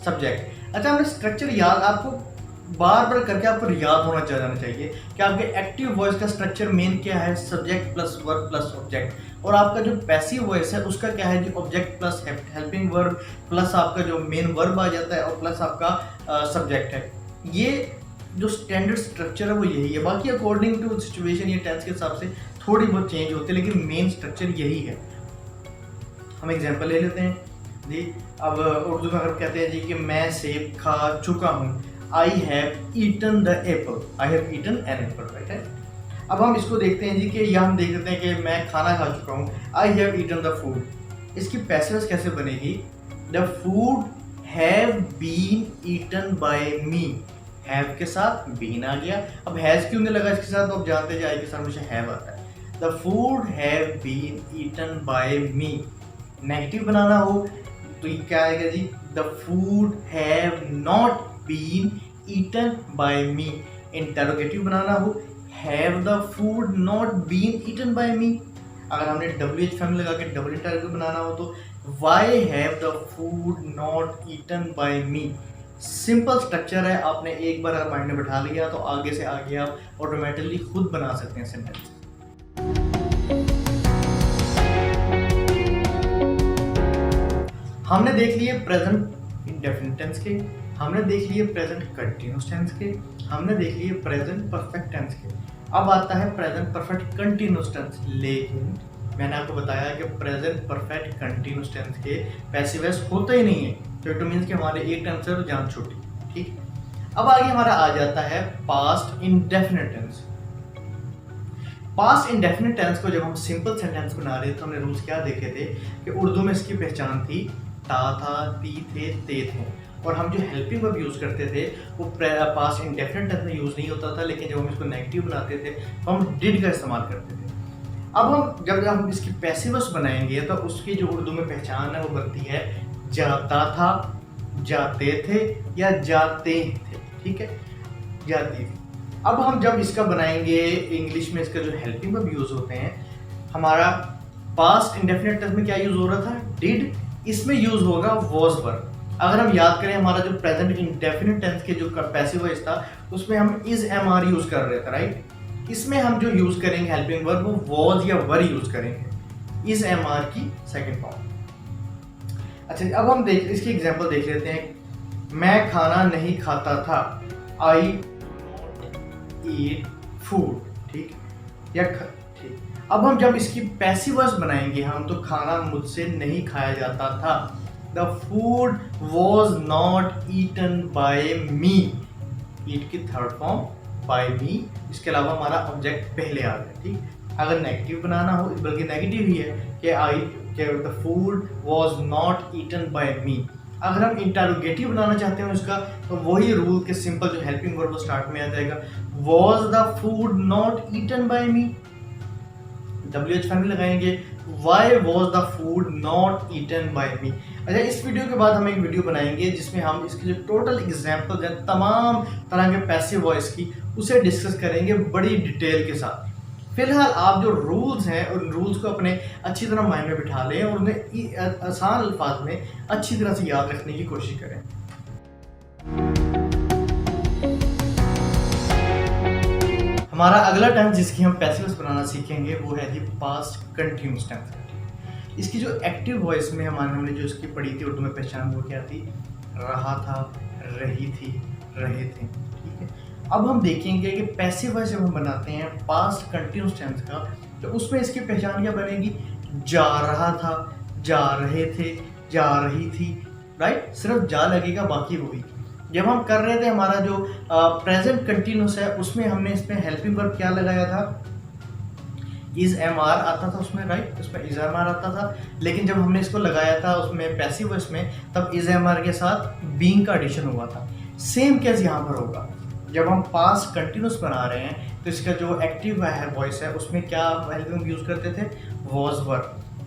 सब्जेक्ट। अच्छा, हमने स्ट्रक्चर याद आपको बार बार करके आपको याद होना जाना चाहिए कि आपके एक्टिव वॉइस का स्ट्रक्चर मेन क्या है, subject plus verb plus object, और आपका जो पैसिव वॉइस है उसका क्या है जी, object plus helping verb plus आपका जो मेन वर्ब आ जाता है और प्लस आपका सब्जेक्ट है। ये जो स्टैंडर्ड स्ट्रक्चर है वो यही है, बाकी अकॉर्डिंग टू सिचुएशन या टेंस के हिसाब से थोड़ी बहुत चेंज होती है, लेकिन मेन स्ट्रक्चर यही है। हम एग्जांपल ले लेते हैं जी। अब उर्दू में अगर कहते हैं जी कि मैं सेब खा चुका हूँ, I have eaten the apple, I have eaten an apple, right है। अब हम इसको देखते हैं जी कि यहाँ हम देख लेते हैं कि मैं खाना खा चुका हूँ, I have eaten the food. इसकी पैसिव कैसे बनेगी, the food have been eaten by me, have के साथ बीन आ गया। अब हैज क्यों नहीं लगा इसके साथ, तो आप जानते जाए के साथ मुझे हैव आता है। The food have been eaten by me. Negative बनाना हो तो ये क्या आएगा जी, the food have not been eaten by me. Interrogative बनाना हो, have the food not been eaten by me. अगर हमने WH फैमिली लगा के डबल इंटरोगेटिव बनाना हो तो why have the food not eaten by me. Simple structure है, आपने एक बार अगर माइंड में बैठा लिया तो आगे से आगे आप ऑटोमेटिकली खुद बना सकते हैं सेंटेंस। हमने देख लिए प्रेजेंट इंडेफिनिट टेंस के, हमने देख लिए प्रेजेंट कंटिन्यूस टेंस के, हमने देख लिए प्रेजेंट परफेक्ट टेंस के। अब आता है प्रेजेंट परफेक्ट कंटिन्यूस टेंस, लेकिन मैंने आपको बताया कि प्रेजेंट परफेक्ट कंटिन्यूस टेंस के पैसिव वॉइस होता ही नहीं है, तो इट मीन्स कि हमारे एक टेंस है जान छोटी, ठीक। अब आगे हमारा आ जाता है past indefinite tense. Past indefinite tense को जब हम सिंपल सेंटेंस बना रहे थे तो हमने रूल्स क्या देखे थे कि उर्दू में इसकी पहचान थी ता था, ती थे, ते थे, और हम जो हेल्पिंग वर्ब यूज़ करते थे वो पास्ट इंडेफिनिट टेंस में यूज़ नहीं होता था, लेकिन जब हम इसको नेगेटिव बनाते थे तो हम डिड का इस्तेमाल करते थे। अब हम जब हम इसकी पैसिव वॉइस बनाएंगे तो उसकी जो उर्दू में पहचान है वो बनती है जाता था, जाते थे या जाते थे, ठीक है, जाती थी। अब हम जब इसका बनाएंगे इंग्लिश में इसका जो हेल्पिंग वर्ब यूज़ होते हैं, हमारा पास्ट इंडेफिनिट टेंस में क्या यूज़ हो रहा था, डिड, इसमें यूज़ होगा वॉज वर्ब। अगर हम याद करें हमारा जो प्रेजेंट इंडेफिनिट टेंस के जो पैसिव वॉइस था उसमें हम इज एम आर यूज़ कर रहे थे, राइट। इसमें हम जो यूज करेंगे हेल्पिंग वर्ब वो वॉज या वर यूज करेंगे, इज एम आर की सेकंड फॉर्म। अच्छा, अब हम इसकी एग्जांपल देख लेते हैं। मैं खाना नहीं खाता था, आई ईट फूड, ठीक या ठीक। अब हम जब इसकी पैसिव वॉइस बनाएंगे हम, तो खाना मुझसे नहीं खाया जाता था, the food was not eaten by me, eat की थर्ड फॉर्म बाय मी, इसके अलावा हमारा ऑब्जेक्ट पहले आ गया, ठीक। अगर नेगेटिव बनाना हो, बल्कि नेगेटिव ही है कि the food was not eaten by me. अगर हम इंटरोगेटिव बनाना चाहते हैं उसका, तो वही रूल के सिंपल जो हेल्पिंग वर्ब स्टार्ट में आ जाएगा, was the food not eaten by me, WH family लगाएंगे, why was the food not eaten by me. अच्छा, इस वीडियो के बाद हम एक वीडियो बनाएंगे जिसमें हम इसकी जो टोटल एग्जाम्पल हैं तमाम तरह के पैसिव वॉइस की, उसे डिस्कस करेंगे बड़ी डिटेल के साथ। फिलहाल आप जो रूल्स हैं उन रूल्स को अपने अच्छी तरह माइंड में बिठा लें और उन्हें आसान अल्फाज में अच्छी तरह से याद रखने की कोशिश करें। हमारा अगला टेंस जिसकी हम पैसिव वॉइस बनाना सीखेंगे वो है जी पास्ट कंटिन्यूअस टेंस। इसकी जो एक्टिव वॉइस में हमने जो इसकी पढ़ी थी उर्दू में पहचान, वो क्या थी, रहा था, रही थी, रहे थे, ठीक है। अब हम देखेंगे कि पैसिव वॉइस जब हम बनाते हैं पास्ट कंटिन्यूअस टेंस का, तो उसमें इसकी पहचान क्या बनेगी, जा रहा था, जा रहे थे, जा रही थी, राइट, सिर्फ जा लगेगा, बाकी वही। जब हम कर रहे थे हमारा जो प्रेजेंट कंटिन्यूअस है उसमें हमने इसमें हेल्पिंग वर्ब क्या लगाया था, इज एम आर आता था उसमें, राइट, उसमें इज एम आर आता था। लेकिन जब हमने इसको लगाया था उसमें पैसिव वॉइस में, तब इज एम आर के साथ बीइंग का एडिशन हुआ था। सेम केस यहाँ पर होगा, जब हम पास्ट कंटिन्यूअस बना रहे हैं तो इसका जो एक्टिव है वॉइस है उसमें क्या हेल्पिंग यूज करते थे, वॉज वर।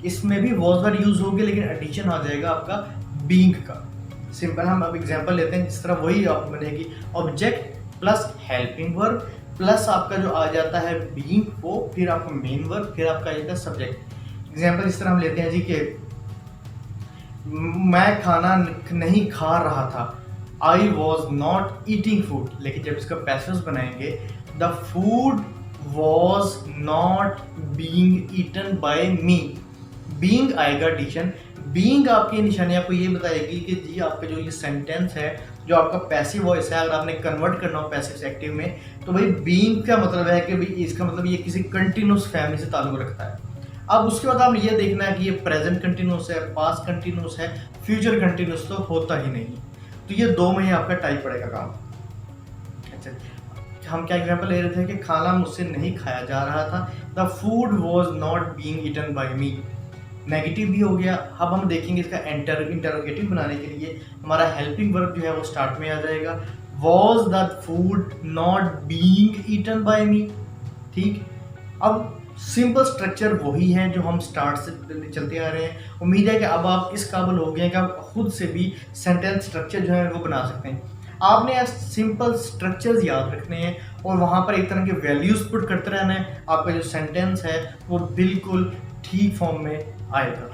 इसमें भी वॉज वर यूज होगी, लेकिन एडिशन आ जाएगा आपका बीइंग का। सिंपल हम अब एग्जांपल लेते हैं, जिस तरह वही आप बनेगी, object plus helping verb plus आपका जो आ जाता है बीइंग, वो फिर आपका मेन वर्ब, फिर आपका आ जाता है सब्जेक्ट। एग्जांपल इस तरह हम लेते हैं जी कि मैं खाना नहीं खा रहा था, I was not eating food. लेकिन जब इसका पैसिव बनाएंगे, the food was not being eaten by me, being आएगा एडिशन। बीइंग आपकी निशानी आपको ये बताएगी कि जी आपका जो ये सेंटेंस है, जो आपका पैसिव वॉइस है, अगर आपने कन्वर्ट करना हो पैसिव से एक्टिव में, तो भाई बीइंग का मतलब है कि भाई इसका मतलब ये किसी कंटिन्यूअस फैमिली से ताल्लुक रखता है। अब उसके बाद आपने ये देखना है कि ये प्रेजेंट कंटिन्यूअस है, पास्ट कंटिन्यूअस है, फ्यूचर कंटिन्यूअस तो होता ही नहीं। तो ये दो में ही आपका टाइप पड़ेगा काम। अच्छा, हम क्या एग्जांपल ले रहे थे कि खाना मुझसे नहीं खाया जा रहा था, the food was not being eaten by me, negative भी हो गया। अब हम देखेंगे इसका इंटरोगेटिव बनाने के लिए हमारा हेल्पिंग वर्ब जो है वो स्टार्ट में आ जाएगा, was the food not being eaten by me, ठीक। अब सिंपल स्ट्रक्चर वही है जो हम स्टार्ट से चलते आ रहे हैं। उम्मीद है कि अब आप इस काबिल हो गए हैं कि आप खुद से भी सेंटेंस स्ट्रक्चर जो है वो बना सकते हैं। आपने सिंपल स्ट्रक्चर्स याद रखने हैं और वहाँ पर एक तरह के वैल्यूज पुट करते रहना है, आपका जो सेंटेंस है वो बिल्कुल ठीक फॉर्म में आएगा।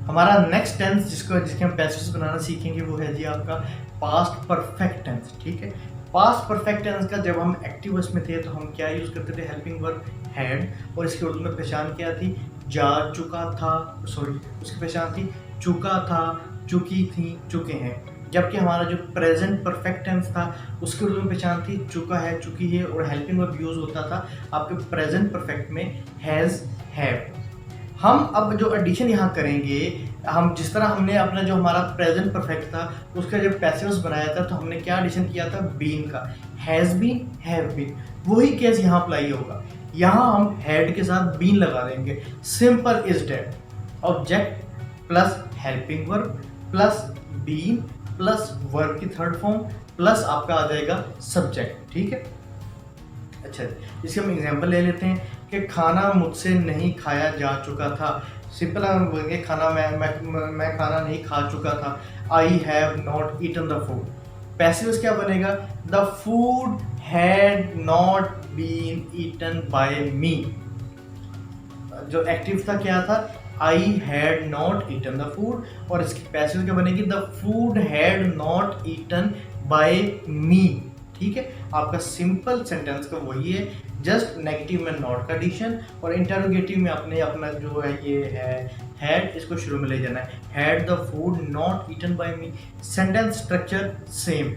हमारा नेक्स्ट टेंस जिसके हम पैसिव बनाना सीखेंगे वो है जी आपका पास्ट परफेक्ट टेंस, ठीक है। पास्ट परफेक्ट टेंस का जब हम एक्टिव वॉइस में थे तो हम क्या यूज करते थे, हेल्पिंग वर्ब हैड, और इसकी उर्दू में पहचान क्या थी, जा चुका था, सॉरी उसकी पहचान थी चुका था, चुकी थी, चुके हैं। जबकि हमारा जो प्रेजेंट परफेक्ट टेंस था उसकी उर्दू में पहचान थी चुका है, चुकी है, और हेल्पिंग वर्ब यूज होता था आपके प्रेजेंट परफेक्ट में हैज, हैव। हम अब जो एडिशन यहाँ करेंगे, हम जिस तरह हमने अपना जो हमारा प्रेजेंट परफेक्ट था उसका जब पैसिव्स बनाया था तो हमने क्या एडिशन किया था, बीन का, हैज बीन, हैव बीन। वही केस यहाँ अप्लाई होगा, यहाँ हम हैड के साथ बीन लगा देंगे, simple is that, object plus helping verb plus been plus verb की थर्ड फॉर्म प्लस आपका आ जाएगा सब्जेक्ट, ठीक है। अच्छा, इसके हम एग्जांपल ले लेते हैं कि खाना मुझसे नहीं खाया जा चुका था। सिंपल हम बोलेंगे खाना मैं खाना नहीं खा चुका था, I have not eaten the food. Passive क्या बनेगा, the food had not been eaten by me. जो एक्टिव था क्या था, I had not eaten the food, और इसकी पैसिव क्या बनेगी, the food had not eaten by me. ठीक है, आपका सिंपल सेंटेंस का वही है, जस्ट नेगेटिव में नॉट का एडिशन, और इंटरोगेटिव में आपने अपना जो है ये है हैड, इसको शुरू में ले जाना है, had the food not eaten by me. Sentence structure same.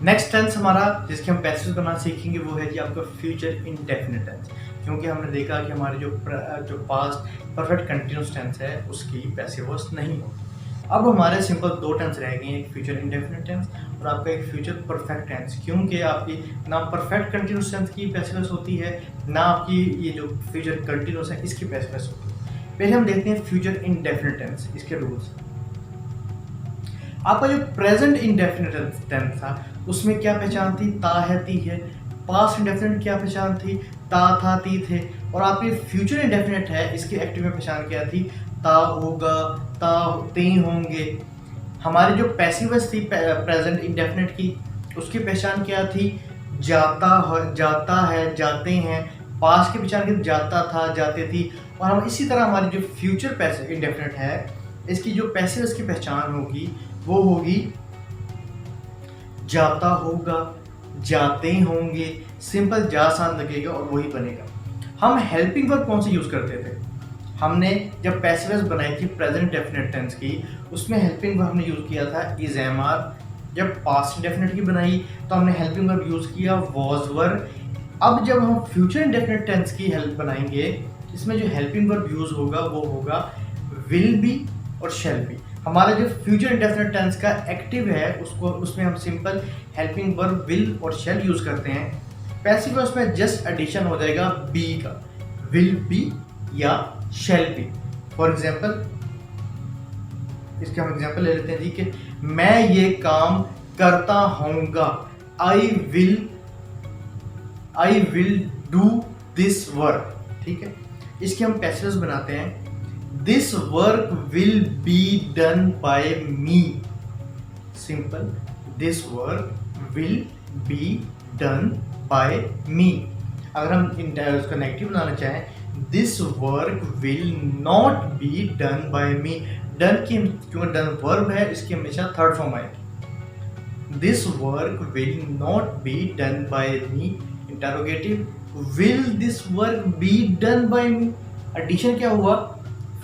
Next tense हमारा जिसके हम पैसिव बनाना सीखेंगे वो है जी आपका फ्यूचर इंडेफिनिट टेंस, क्योंकि हमने देखा कि हमारे जो पास्ट परफेक्ट कंटिन्यूस टेंस है उसकी पैसिव वॉइस नहीं होती। अब हमारे सिंपल दो टेंस रह गए हैं, एक फ्यूचर इंडेफिनिट टेंस और आपका एक फ्यूचर परफेक्ट टेंस, क्योंकि आपकी ना परफेक्ट कंटिन्यूस टेंस की पैसिव वॉइस होती है, ना आपकी ये जो फ्यूचर कंटिन्यूस है इसकी पैसिव वॉइस होती है। पहले हम देखते हैं फ्यूचर इंडेफिनिट टेंस, इसके रूल्स। आपका जो प्रेजेंट इंडेफिनिट टेंस था उसमें क्या पहचान थी, ता है ती है। पास्ट इंडेफिनिट क्या पहचान थी, ता था ती थे। और आपके फ्यूचर इंडेफिनिट है इसकी एक्टिव में पहचान क्या थी, ता होगा, ता ते होंगे। हमारी जो पैसिव वॉइस थी प्रेजेंट इंडेफिनिट की उसकी पहचान क्या थी, जाता है, जाते हैं। पास्ट की पहचान की जाता था, जाते थी। और हम इसी तरह हमारी जो फ्यूचर पैसिव इंडेफिनिट है इसकी जो पैसिव इसकी पहचान होगी वो होगी जाता होगा, जाते होंगे। सिंपल जा सान लगेगा और वही बनेगा। हम हेल्पिंग वर्ब कौन से यूज करते थे, हमने जब पैसिव वॉइस बनाई थी प्रेजेंट डेफिनेट टेंस की उसमें हेल्पिंग वर्ब हमने यूज किया था इज एम आर। जब पास्ट डेफिनेट की बनाई तो हमने हेल्पिंग वर्ब यूज किया वॉज वर। अब जब हम फ्यूचर इंडेफिनेट टेंस की हेल्प बनाएंगे इसमें जो हेल्पिंग वर्ब यूज होगा वो होगा विल बी और शैल बी। हमारा जो फ्यूचर इंडेफिनिट टेंस का एक्टिव है उसमें हम सिंपल हेल्पिंग वर्ब विल और शैल यूज करते हैं। पैसिव वॉइस में जस्ट एडिशन हो जाएगा बी का, विल बी या शैल बी। फॉर एग्जाम्पल इसका हम एग्जाम्पल ले लेते हैं जी कि मैं ये काम करता हूँगा, I will do this work. ठीक है, इसके हम पैसिव वॉइस बनाते हैं, This work will be done by me. Simple. This work will be done by me. अगर हम उसका नेगेटिव बनाना चाहें, This work will not be done by me. Done की क्योंकि done verb है इसकी हमेशा थर्ड फॉर्म आएगी। This work will not be done by me. Interrogative. Will this work be done by me? Addition क्या हुआ,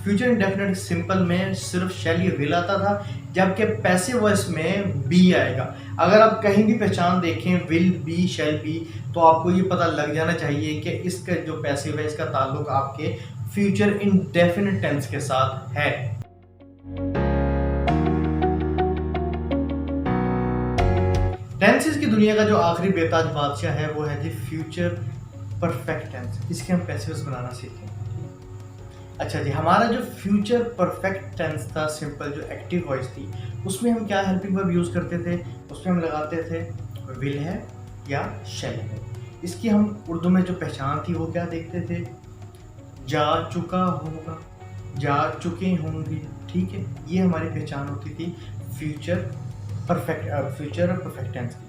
future indefinite simple में सिर्फ शैल या विल आता था, जबकि पैसिव वॉइस में बी आएगा। अगर आप कहीं भी पहचान देखें विल बी शैल बी तो आपको ये पता लग जाना चाहिए कि इसका जो पैसिव है इसका ताल्लुक आपके फ्यूचर इंडेफिनिट टेंस के साथ है। टेंसेस की दुनिया का जो आखिरी बेताज बादशाह है वो है जी फ्यूचर परफेक्ट टेंस। इसके हम पैसिव बनाना सीखें। अच्छा जी, हमारा जो फ्यूचर परफेक्ट टेंस था सिंपल जो एक्टिव वॉइस थी उसमें हम क्या हेल्पिंग वर्ब यूज़ करते थे, उसमें हम लगाते थे विल है या शैल है। इसकी हम उर्दू में जो पहचान थी वो क्या देखते थे, जा चुका होगा, जा चुके होंगे। ठीक है, ये हमारी पहचान होती थी फ्यूचर परफेक्ट टेंस की।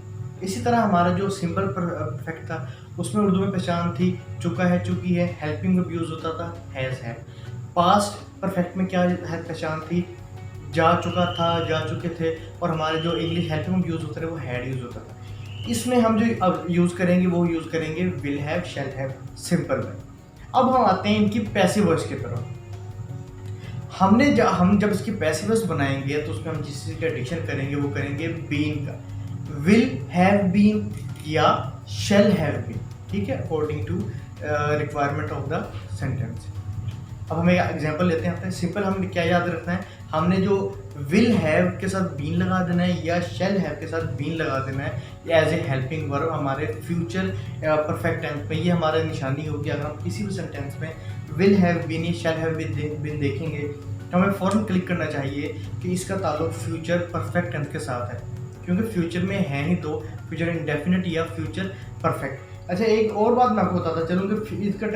इसी तरह हमारा जो सिंपल परफेक्ट था उसमें उर्दू में पहचान थी चुका है, चुकी है, हेल्पिंग वर्ब यूज होता था हैज़ है। पास्ट परफेक्ट में क्या है पहचान थी, जा चुका था, जा चुके थे, और हमारे जो इंग्लिश हेल्पिंग वर्ब यूज होता है वो हैड यूज होता था। इसमें हम जो अब यूज़ करेंगे वो यूज़ करेंगे will have, shall have simple में। अब हम आते हैं इनकी पैसिव वॉइस की तरफ। हम जब इसकी पैसिव वॉइस बनाएंगे तो उसमें हम जिस चीज़ का एडिशन करेंगे वो करेंगे बीन का, विल हैव बीन या शैल हैव बीन। ठीक है, according to requirement of the sentence. अब हम एक एग्जांपल लेते हैं। सिंपल हमें क्या याद रखना है, हमने जो विल हैव के साथ बीन लगा देना है या शैल हैव के साथ बीन लगा देना है एज ए हेल्पिंग वर्ब हमारे फ्यूचर परफेक्ट टेंस में। ये हमारा निशानी होगी। अगर हम किसी भी सेंटेंस में विल हैव बीन या शैल हैव बीन देखेंगे तो हमें फ़ौरन क्लिक करना चाहिए कि इसका ताल्लुक फ्यूचर परफेक्ट टेंस के साथ है, क्योंकि फ्यूचर में है ही दो, फ्यूचर इंडेफिनिट या फ्यूचर परफेक्ट। अच्छा, एक और बात मैं आपको बताता चलूँ कि इसका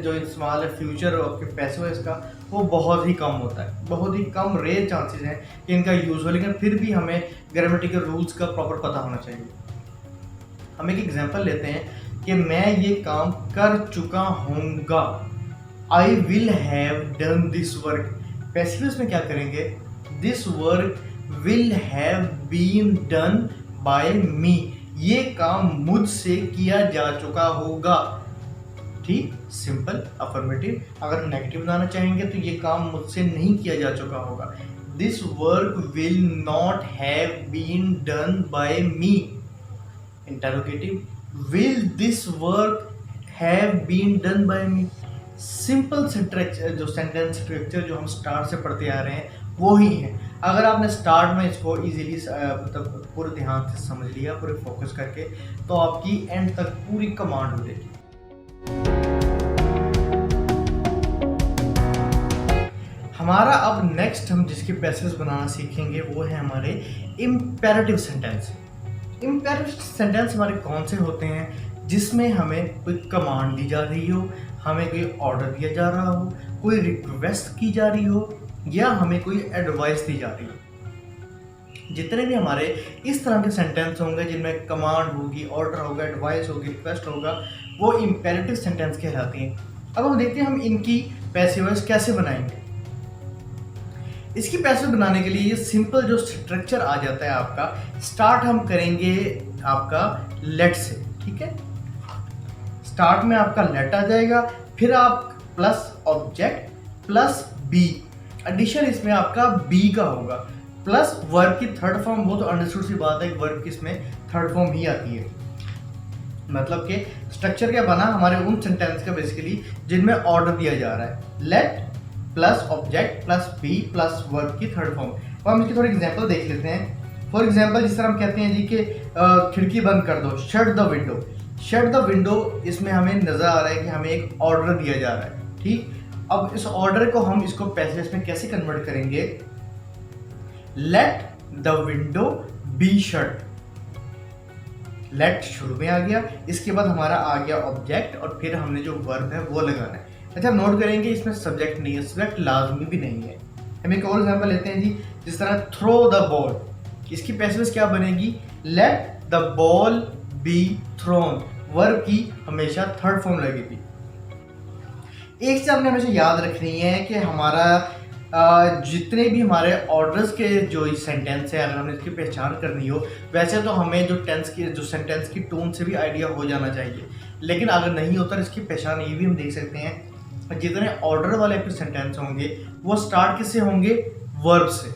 जो इस्तेमाल है फ्यूचर और आपके पैसे है इसका, वो बहुत ही कम होता है, बहुत ही कम रेयर चांसेस हैं कि इनका यूज़ हो, लेकिन फिर भी हमें ग्रामेटिकल रूल्स का प्रॉपर पता होना चाहिए। हम एक एग्जांपल लेते हैं कि मैं ये काम कर चुका हूँगा, I will have done this work. Passive में क्या करेंगे, this work will have been done by me, ये काम मुझसे किया जा चुका होगा। ठीक, सिंपल अफर्मेटिव। अगर नेगेटिव बनाना चाहेंगे तो ये काम मुझसे नहीं किया जा चुका होगा, this work will not have been done by me. Interrogative, will this work have been done by me. Simple जो सेंटेंस स्ट्रक्चर जो हम स्टार्ट से पढ़ते आ रहे हैं वो ही है। अगर आपने स्टार्ट में इसको इजीली मतलब पूरे ध्यान से समझ लिया, पूरे फोकस करके, तो आपकी एंड तक पूरी कमांड हो जाएगी। हमारा अब नेक्स्ट हम जिसके पैसेज बनाना सीखेंगे वो है हमारे इम्पेरेटिव सेंटेंस। इम्पेरेटिव सेंटेंस हमारे कौन से होते हैं, जिसमें हमें कोई कमांड दी जा रही हो, हमें कोई ऑर्डर दिया जा रहा हो, कोई रिक्वेस्ट की जा रही हो, या हमें कोई एडवाइस दी जा रही हो। जितने भी हमारे इस तरह के सेंटेंस होंगे जिनमें कमांड होगी, ऑर्डर होगा, एडवाइस होगी, रिक्वेस्ट होगा, वो इम्पेरेटिव सेंटेंस कहलाती हैं। अब हम देखते हैं हम इनकी पैसिव वॉइस कैसे बनाएंगे। इसकी पैसिव बनाने के लिए ये सिंपल जो स्ट्रक्चर आ जाता है आपका, स्टार्ट हम करेंगे आपका लेट से। ठीक है, स्टार्ट में आपका लेट आ जाएगा, फिर आप plus object plus be, addition इसमें आपका बी का होगा, प्लस वर्ब की थर्ड फॉर्म। वो तो अंडरस्टूड सी बात है कि वर्ब की इसमें थर्ड फॉर्म ही आती है। मतलब कि स्ट्रक्चर क्या बना हमारे उन सेंटेंस का बेसिकली जिनमें ऑर्डर दिया जा रहा है, let plus object plus be plus verb की थर्ड फॉर्म। तो हम इसकी थोड़ी एग्जांपल देख लेते हैं। फॉर एग्जांपल जिस तरह हम कहते हैं जी कि खिड़की बंद कर दो, shut the window. Shut the window, इसमें हमें नजर आ रहा है कि हमें एक ऑर्डर दिया जा रहा है। ठीक, अब इस ऑर्डर को हम इसको पैसेज में कैसे कन्वर्ट करेंगे, let the window be shut. Let शुरू में आ गया, इसके बाद हमारा आ गया ऑब्जेक्ट, और फिर हमने जो वर्ब है वो लगाना है। अच्छा, नोट करेंगे इसमें सब्जेक्ट नहीं है, सब्जेक्ट लाजमी भी नहीं है। हम एक और एग्जांपल लेते हैं जी, जिस तरह थ्रो द बॉल, इसकी पैसेज क्या बनेगी, let the ball be thrown. Verb की हमेशा थर्ड फॉर्म लगेगी। एक चीज आपने हमेशा याद रखनी है कि हमारा जितने भी हमारे ऑर्डर्स के जो सेंटेंस है, अगर हमें इसकी पहचान करनी हो, वैसे तो हमें जो टेंस की जो सेंटेंस की टोन से भी आइडिया हो जाना चाहिए, लेकिन अगर नहीं होता तो इसकी पहचान ये भी हम देख सकते हैं, जितने ऑर्डर वाले आपके सेंटेंस होंगे वो स्टार्ट किससे होंगे, वर्ब से।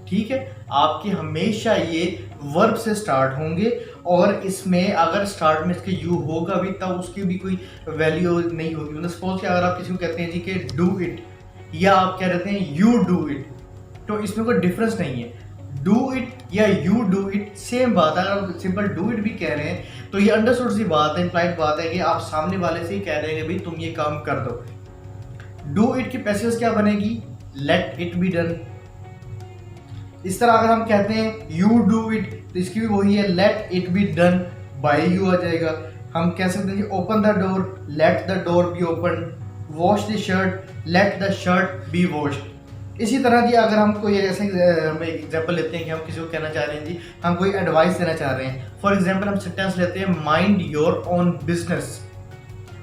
ठीक है, आपके हमेशा ये वर्ब से स्टार्ट होंगे, और इसमें अगर स्टार्ट में इसके यू होगा भी तब उसकी भी कोई वैल्यू नहीं होगी। मतलब सपोज कि अगर आप किसी को कहते हैं जी कि डू इट, या आप क्या कहते हैं यू डू इट, तो इसमें कोई डिफरेंस नहीं है। डू इट या यू डू इट सेम बात है। अगर आप सिंपल डू इट भी कह रहे हैं तो ये अंडरस्टूड सी बात है, इम्प्लाइड बात है कि आप सामने वाले से ही कह रहे हैं भाई तुम ये काम कर दो। डू इट की पैसेज क्या बनेगी, लेट इट बी डन। इस तरह अगर हम कहते हैं यू डू इट, तो इसकी भी वही है, let it be done by you आ जाएगा। हम कह सकते हैं open the door, let the door be open. Wash the shirt, let the shirt be washed. इसी तरह जी अगर हम कोई ऐसे हम एक एग्जांपल लेते हैं कि हम किसी को कहना चाह रहे हैं जी, हम कोई एडवाइस देना चाह रहे हैं। फॉर एग्जांपल हम सेंटेंस लेते हैं माइंड योर ओन बिजनेस।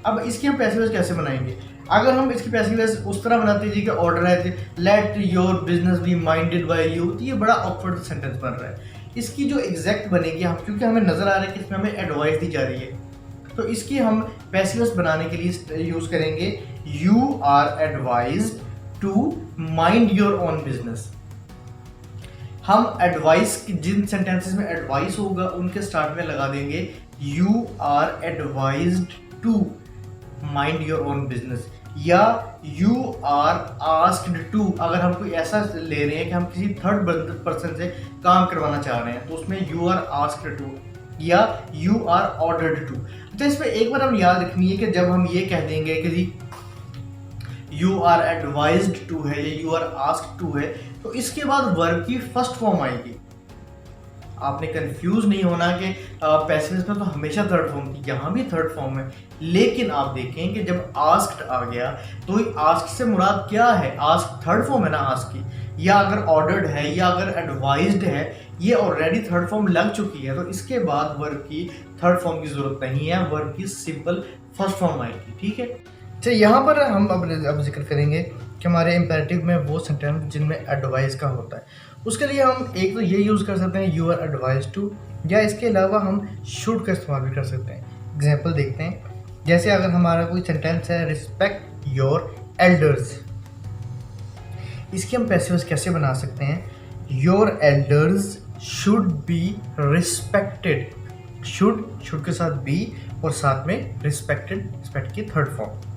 अब इसकी हम पैसिव कैसे बनाएंगे, अगर हम इसकी पैसिव उस तरह बनाते हैं जी कि ऑर्डर है let your business be minded by you, तो ये बड़ा ऑकवर्ड सेंटेंस बन रहा है। इसकी जो एग्जैक्ट बनेगी, हम क्योंकि हमें नजर आ रहा है कि इसमें हमें एडवाइस दी जा रही है, तो इसकी हम पैसिव बनाने के लिए यूज करेंगे you are advised to mind your own business. हम एडवाइस जिन सेंटेंसेस में एडवाइस होगा उनके स्टार्ट में लगा देंगे you are advised to mind your own business, या यू आर आस्क्ड टू। अगर हम कोई ऐसा ले रहे हैं कि हम किसी थर्ड पर्सन से काम करवाना चाह रहे हैं तो उसमें यू आर आस्क्ड टू या यू आर ऑर्डर्ड टू। तो इसमें एक बार हम याद रखनी है कि जब हम ये कह देंगे कि यू आर एडवाइज्ड टू है या यू आर आस्क्ड टू है, तो इसके बाद वर्ब की फर्स्ट फॉर्म आएगी। आपने कंफ्यूज नहीं होना कि पैसिव में तो हमेशा थर्ड फॉर्म थी, यहाँ भी थर्ड फॉर्म है। लेकिन आप देखें कि जब आस्क्ड आ गया तो आस्क से मुराद क्या है, आस्क थर्ड फॉर्म है ना आस्क की, या अगर ऑर्डर्ड है या अगर एडवाइज्ड है, ये ऑलरेडी थर्ड फॉर्म लग चुकी है, तो इसके बाद वर्ब की थर्ड फॉर्म की जरूरत नहीं है, वर्ब की सिंपल फर्स्ट फॉर्म आएगी। ठीक है, तो यहाँ पर हम अब जिक्र करेंगे कि हमारे इम्पेरेटिव में वो सेंटेंस जिनमें एडवाइस का होता है। उसके लिए हम एक तो ये यूज़ कर सकते हैं, यू आर एडवाइज टू, या इसके अलावा हम शुड का इस्तेमाल भी कर सकते हैं। एग्जाम्पल देखते हैं, जैसे अगर हमारा कोई सेंटेंस है रिस्पेक्ट योर एल्डर्स, इसके हम पैसिव कैसे बना सकते हैं, your elders should be respected, should के साथ बी और साथ में रिस्पेक्टेड, रिस्पेक्ट की थर्ड फॉर्म।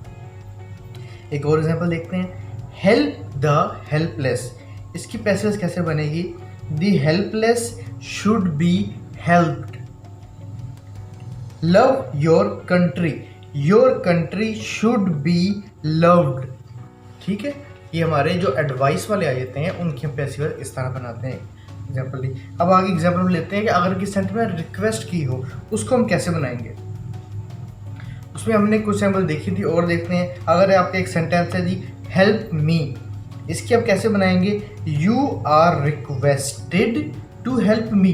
एक और एग्जांपल देखते हैं, हेल्प द हेल्पलेस, इसकी पैसिव कैसे बनेगी, the helpless should be helped. Love your country should be loved. ठीक है, ये हमारे जो एडवाइस वाले आ जाते हैं उनकी हम पैसिव इस तरह बनाते हैं। एग्जाम्पल ली, अब आगे एग्जाम्पल लेते हैं कि अगर किसी सेंटेंस में रिक्वेस्ट की हो उसको हम कैसे बनाएंगे। उसमें हमने कुछ सैम्पल देखी थी और देखते हैं, अगर आपका एक सेंटेंस है जी हेल्प मी, इसकी आप कैसे बनाएंगे, you are requested to help me,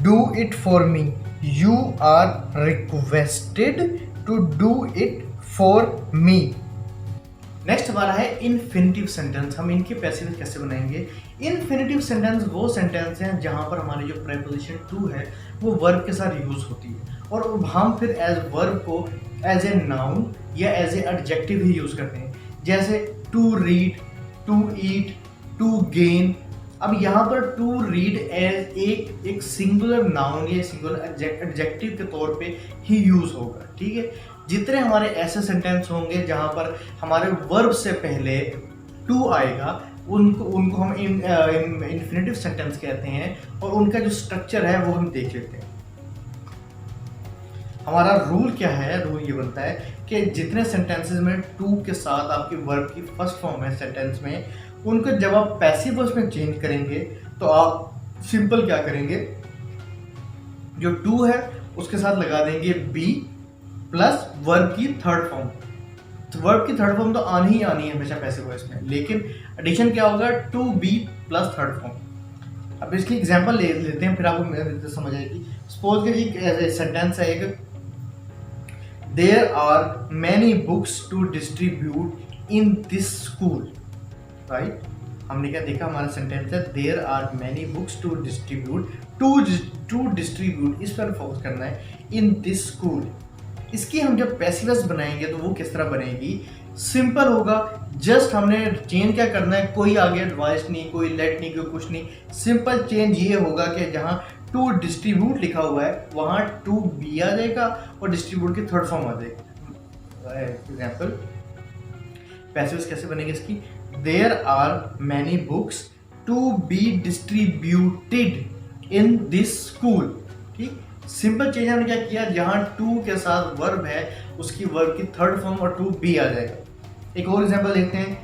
do it for me, you are requested to do it for me. Next हमारा है इन्फिनिटिव सेंटेंस, हम इनके पैसिव कैसे बनाएंगे। इन्फिनिटिव सेंटेंस वो सेंटेंस हैं जहां पर हमारी जो प्रीपोजिशन टू है वो वर्ब के साथ यूज होती है, और हम फिर एज वर्ब को एज ए नाउन या एज ए एडजेक्टिव ही यूज करते हैं, जैसे to read, to eat, to gain. अब यहाँ पर टू रीड एज एक सिंगुलर नाउन या सिंगुलर एडजेक्टिव के तौर पे ही यूज होगा। ठीक है, जितने हमारे ऐसे सेंटेंस होंगे जहाँ पर हमारे वर्ब से पहले टू आएगा उनको हम इन्फिनिटिव सेंटेंस कहते हैं, और उनका जो स्ट्रक्चर है वो हम देख लेते हैं। हमारा रूल क्या है, रूल ये बनता है कि जितने सेंटेंसेस में टू के साथ आपकी वर्ब की फर्स्ट फॉर्म है सेंटेंस में, उनको जब आप पैसिव वॉइस में चेंज करेंगे तो आप सिंपल क्या करेंगे, जो टू है उसके साथ लगा देंगे बी प्लस वर्ब की थर्ड फॉर्म। तो वर्ब की थर्ड फॉर्म तो आनी ही आनी है हमेशा पैसिव वॉइस में, लेकिन एडिशन क्या होगा, to be plus third form. अब इसकी एग्जांपल लेते हैं, फिर आपको समझ आएगी। सपोज कि एक सेंटेंस है, एक there are many books to distribute in this school, right. हमने क्या देखा, हमारा सेंटेंस है there are many books to distribute, to distribute इस पर फोकस करना है, इन दिस स्कूल। इसकी हम जब पैसिव बनाएंगे तो वो किस तरह बनेगी, सिंपल होगा, जस्ट हमने चेंज क्या करना है, कोई आगे एडवाइस नहीं, कोई लेट नहीं, कोई कुछ नहीं, सिंपल चेंज ये होगा कि जहाँ टू डिस्ट्रीब्यूट लिखा हुआ है वहाँ टू बी आ जाएगा और डिस्ट्रीब्यूट की थर्ड फॉर्म आ जाएगी। एग्जाम्पल पैसिव कैसे बनेगी इसकी, there are many books to be distributed in this school. ठीक, सिंपल चेंज हमने क्या किया, जहां टू के साथ वर्ब है उसकी वर्ब की थर्ड फॉर्म और टू बी आ जाएगा। एक और एग्जांपल देखते हैं,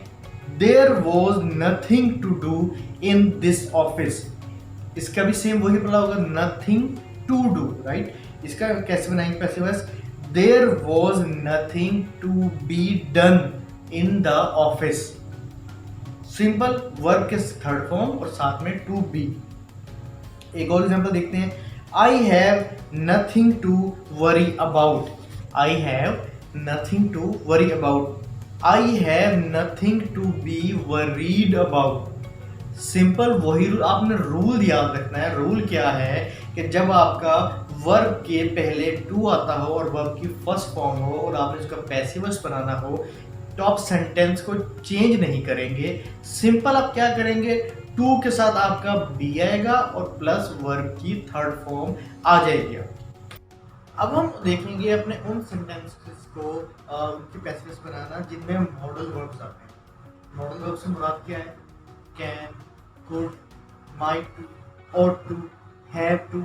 there was nothing to do in this office, इसका भी सेम वही पड़ा होगा, नथिंग टू डू, राइट। इसका कैसे बनाएंगे passive voice, there was nothing to be done in the office, simple verb के थर्ड फॉर्म और साथ में टू बी। एक और एग्जांपल देखते हैं, I have nothing to worry about. I have nothing to worry about. I have nothing to be worried about. Simple वही rule, आपने रूल याद रखना है। रूल क्या है कि जब आपका वर्ब के पहले टू आता हो और वर्ब की फर्स्ट फॉर्म हो और आपने उसका पैसिव बनाना हो तो आप सेंटेंस को चेंज नहीं करेंगे, सिंपल आप क्या करेंगे, टू के साथ आपका बी आएगा और प्लस वर्ब की थर्ड फॉर्म आ जाएगी। अब हम देखेंगे अपने उन सेंटेंसेस को उनकी पैसिव बनाना जिनमें मॉडल वर्ब्स आते हैं। मॉडल वर्ब से मुराद क्या है, can, could, might to, ought to, have to,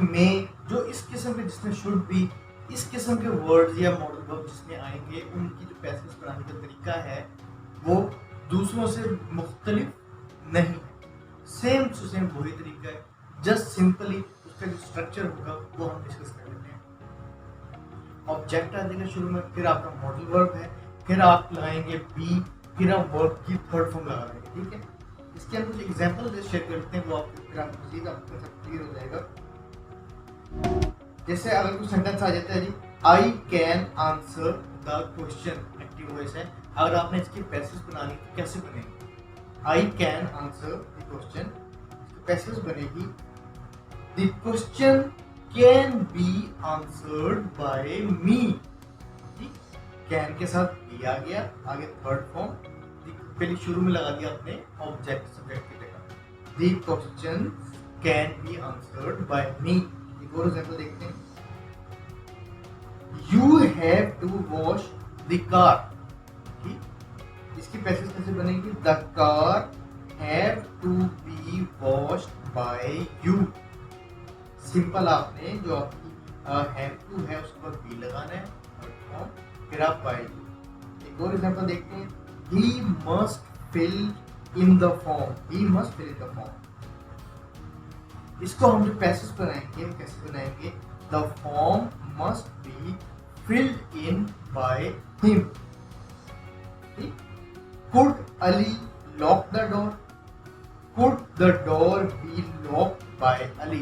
may, जो इस किस्म के जिसमें शुड बी, इस किस्म के वर्ड्स या मॉडल वर्ब जिसमें आएंगे उनकी जो पैसिव बनाने का तरीका है वो दूसरों से मुख्तलिफ नहीं है। सेम टू सेम वही तरीका है, जस्ट सिंपली उसका जो स्ट्रक्चर होगा वो हम डिस्कस कर लेते हैं। ऑब्जेक्ट आ जाएगा शुरू में, फिर आपका मॉडल वर्ब है, फिर आप लगाएंगे बी, फिर आप वर्ब की थर्ड फॉर्म लगा देंगे। ठीक है, इसके हम कुछ एग्जांपल शेयर करते हैं, वो आपको फिर आप मजीद आपको सब क्लियर हो जाएगा। जैसे अगर कुछ सेंटेंस आ जाता है जी, I can answer the question, active voice है। अगर आपने इसकी पैसेज बनानी तो कैसे बनेगी? I can answer the question, passage बनेगी the question can be answered by me. Can के साथ बी आ गया, आगे थर्ड फॉर्म, पहले शुरू में लगा दिया आपने ऑब्जेक्ट सब्जेक्ट की जगह। The question can be answered by me. एक और एग्जांपल देखते हैं, you have to wash the car. इसकी पैसेज कैसे बनेगी? The car have to be washed by you. Simple, आपने जो आपकी हैव टू है उसके बाद बी लगाना है, फिर आप बाय यू। एक और एग्जांपल देखते हैं, he must fill in the form. He must fill in the form. इसको हम जो पैसेज बनाएंगे हम कैसे बनाएंगे? The form must be filled in by him. Could Ali lock the door? Could the door be locked by Ali?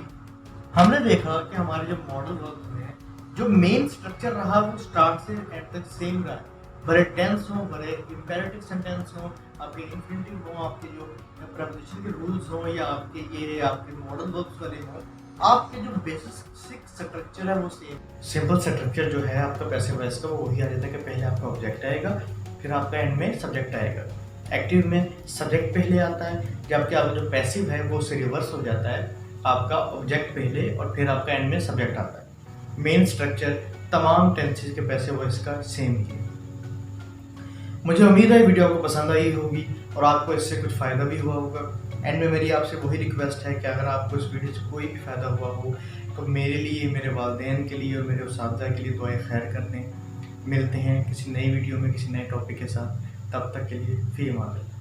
हमने देखा कि हमारे जो मॉडल वर्ब्स में जो मेन स्ट्रक्चर रहा वो स्टार्ट से एंड तक सेम रहा। बड़े टेंस हो, बड़े इंपेरेटिव सेंटेंस हो, आपके इंफिनिटिव हो, आपके जो प्रीपोजिशन के रूल्स हो, या आपके मॉडल वर्ब्स वाले हो, आपके जो बेसिक स्ट्रक्चर है वो सेम। सिंपल स्ट्रक्चर जो है आपका पैसिव वॉइस का वो वही आ जाता है कि पहले आपका ऑब्जेक्ट आएगा, फिर आपका एंड में सब्जेक्ट आएगा। एक्टिव में सब्जेक्ट पहले आता है, जबकि आपका जो पैसिव है वो से रिवर्स हो जाता है, आपका ऑब्जेक्ट पहले और फिर आपका एंड में सब्जेक्ट आता है। मेन स्ट्रक्चर तमाम टेंसेस के पैसिव वॉइस का सेम ही है। मुझे उम्मीद है वीडियो आपको पसंद आई होगी और आपको इससे कुछ फ़ायदा भी हुआ होगा। एंड में मेरी आपसे वही रिक्वेस्ट है कि अगर आपको इस वीडियो से कोई भी फ़ायदा हुआ हो तो मेरे लिए, मेरे वालिदैन के लिए और मेरे उस्ताद के लिए दुआएं खैर कर दें। मिलते हैं किसी नई वीडियो में किसी नए टॉपिक के साथ, तब तक के लिए फी अमान अल्लाह।